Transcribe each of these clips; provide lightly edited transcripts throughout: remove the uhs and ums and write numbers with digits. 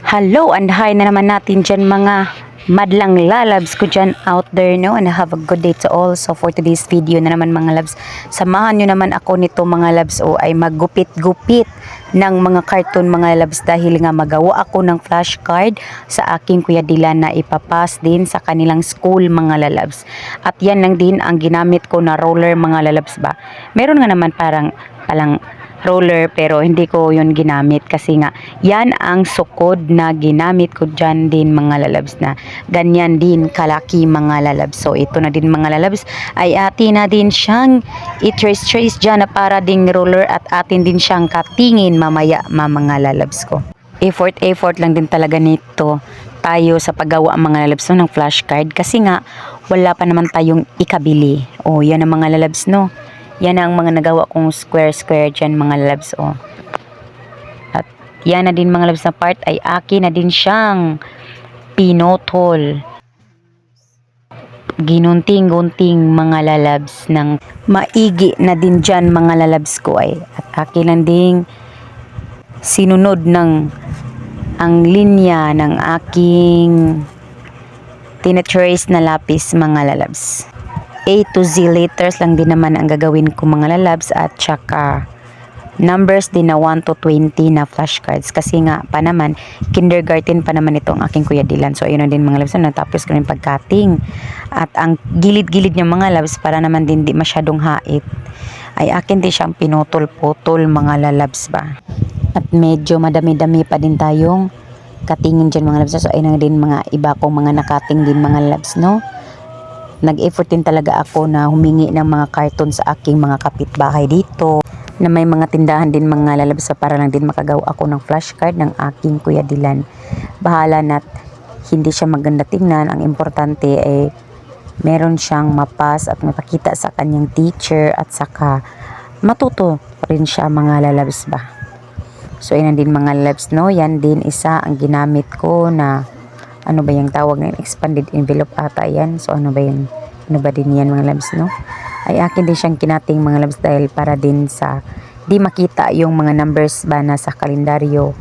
Hello and hi na naman natin dyan mga madlang lalabs ko dyan out there, no? And have a good day to all. So for today's video na naman mga labs, samahan nyo naman ako nito mga labs o ay maggupit-gupit ng mga cartoon mga labs dahil nga magawa ako ng flashcard sa aking Kuya Dylan na ipapas din sa kanilang school mga lalabs. At yan lang din ang ginamit ko na roller mga lalabs ba. Meron nga naman parang roller pero hindi ko yun ginamit kasi nga yan ang sukod na ginamit ko dyan din mga lalabs na ganyan din kalaki mga lalabs. So ito na din mga lalabs ay atin na din siyang i-trace dyan na para ding roller at atin din siyang katingin mamaya mga lalabs ko. Effort lang din talaga nito tayo sa paggawa mga lalabs no, ng flashcard kasi nga wala pa naman tayong ikabili. O yan ang mga lalabs no. Yan ang mga nagawa kong square dyan mga labs oh. At yan na din mga labs na part ay akin na din siyang pinotol. Ginunting-gunting mga lalabs ng maigi na din dyan mga lalabs ko ay. At akin lang ding sinunod ng ang linya ng aking tinatrace na lapis mga lalabs. A to Z letters lang din naman ang gagawin ko mga lalabs at saka numbers din na 1 to 20 na flashcards kasi nga pa naman kindergarten pa naman itong aking Kuya Dylan. So ayun na din mga labs na natapos ko rin pagcutting at ang gilid-gilid niya mga labs para naman din di masyadong hait ay akin din siyang pinutol-putol mga lalabs ba. At medyo madami-dami pa din tayong katingin dyan mga labs. So ayun na din mga iba kong mga nakating din mga labs no. Nag-effort din talaga ako na humingi ng mga carton sa aking mga kapitbahay dito na may mga tindahan din mga lalabs para lang din makagawa ako ng flashcard ng aking Kuya Dylan. Bahala na't hindi siya maganda tingnan, ang importante ay meron siyang mapas at mapakita sa kanyang teacher at saka matuto rin siya mga lalabs ba. So yan din mga lalabs no, yan din isa ang ginamit ko na ano ba yung tawag na expanded envelope ata yan. So ano ba yun? Ano ba din yan mga labs no? Ay akin din siyang kinating mga labs dahil para din sa di makita yung mga numbers ba na sa kalendaryo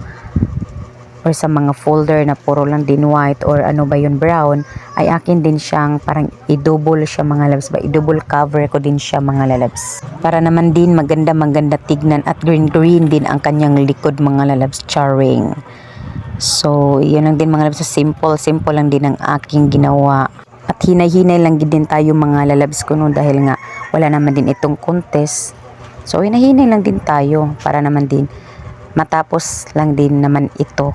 or sa mga folder na puro lang din white or ano ba yun brown, ay akin din siyang parang i-double siya mga labs ba, i-double cover ko din siya mga lalabs para naman din maganda tignan at green din ang kanyang likod mga lalabs, charring. So, yun lang din mga lalabs. Simple lang din ang aking ginawa. At hinay-hinay lang din tayo mga lalabs ko no dahil nga wala naman din itong contest. So, hinay-hinay lang din tayo para naman din matapos lang din naman ito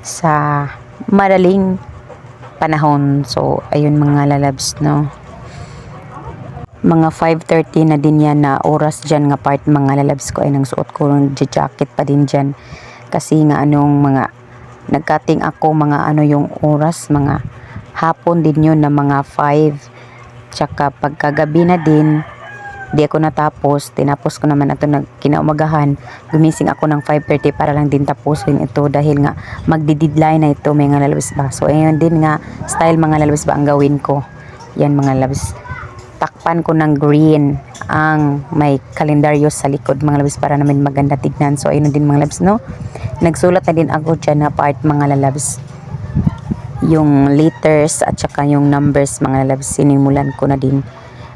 sa madaling panahon. So, ayun mga lalabs no. Mga 5:30 na din yan na oras dyan nga part mga lalabs ko ay nang suot ko ng jacket pa din dyan. Kasi nga anong mga nagcutting ako mga ano yung oras mga hapon din yun na mga 5 tsaka pagkagabi na din di ako tinapos ko naman ito kinaumagahan gumising ako ng 5:30 para lang din tapusin ito dahil nga magdi-deadline na ito mga lalabs ba. So ayun din nga style mga lalabs ba ang gawin ko yan mga lalabs, takpan ko ng green ang may kalendaryo sa likod mga labs para naman maganda tignan. So ayun din mga labs no, nagsulat na din ako dyan na part mga lalabs yung letters at saka yung numbers mga lalabs, sinimulan ko na din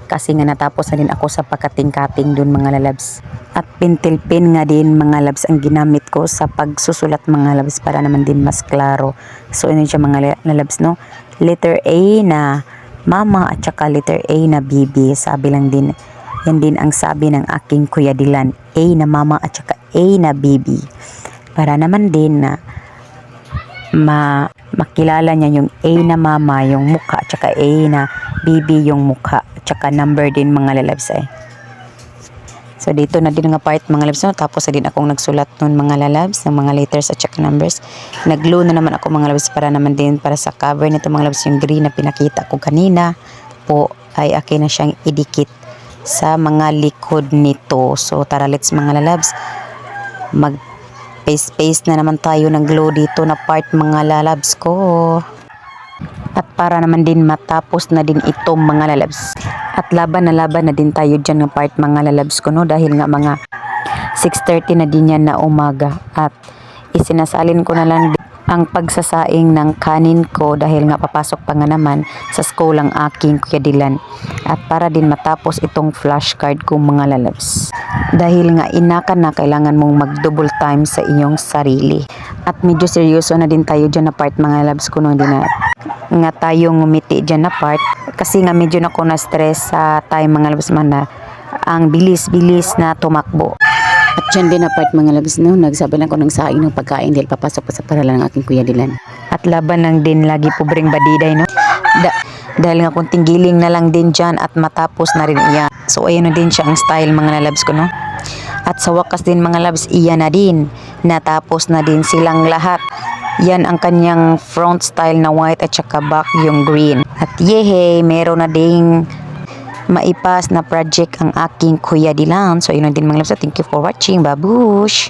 kasi nga natapos na din ako sa pagkating-kating dun mga lalabs. At pentel pen nga din mga labs ang ginamit ko sa pagsusulat mga labs para naman din mas klaro. So ayun siya mga lalabs no, letter A na mama at saka letter A na baby. Sabi lang din, yan din ang sabi ng aking Kuya Dylan, A na mama at saka A na baby. Para naman din na makilala niya yung A na mama, yung mukha at saka A na baby, yung mukha at saka number din mga lalabs eh. So dito na din nga part mga lalabs no, tapos na din akong nagsulat nun mga lalabs ng mga letters at saka numbers. Nag-glue na naman ako mga lalabs para naman din para sa cover nito mga lalabs yung green na pinakita ko kanina po ay akin na siyang idikit sa mga likod nito. So tara let's mga lalabs, mag paste na naman tayo ng glue dito na part mga lalabs ko. At para naman din matapos na din itong mga lalabs. At laban na din tayo dyan ng part mga lalabs ko no dahil nga mga 6:30 na din yan na umaga. At isinasalin ko na lang ang pagsasaing ng kanin ko dahil nga papasok pa nga naman sa school ang aking Kuya Dylan. At para din matapos itong flashcard ko mga lalabs. Dahil nga inakan na kailangan mong mag-double time sa iyong sarili. At medyo seryoso na din tayo dyan na part mga lalabs ko no, hindi na nga tayo ngumiti dyan na part. Kasi nga medyo na ko na-stress sa time mga lalabs man na ang bilis-bilis na tumakbo. At dyan din na part mga labs no, nagsabi lang ko ng saing ng pagkain dahil papasok pa sa paralan ng aking Kuya Dylan. At laban lang din lagi pobreng badiday no. Dahil nga kunting giling na lang din dyan at matapos na rin iya. So ayun na din siya ang style mga labs ko no. At sa wakas din mga labs iya na din. Natapos na din silang lahat. Yan ang kanyang front style na white at saka back yung green. At yehey, meron na ding maipas na project ang aking Kuya Dylan. So, yun din mga labs. Thank you for watching. Babush!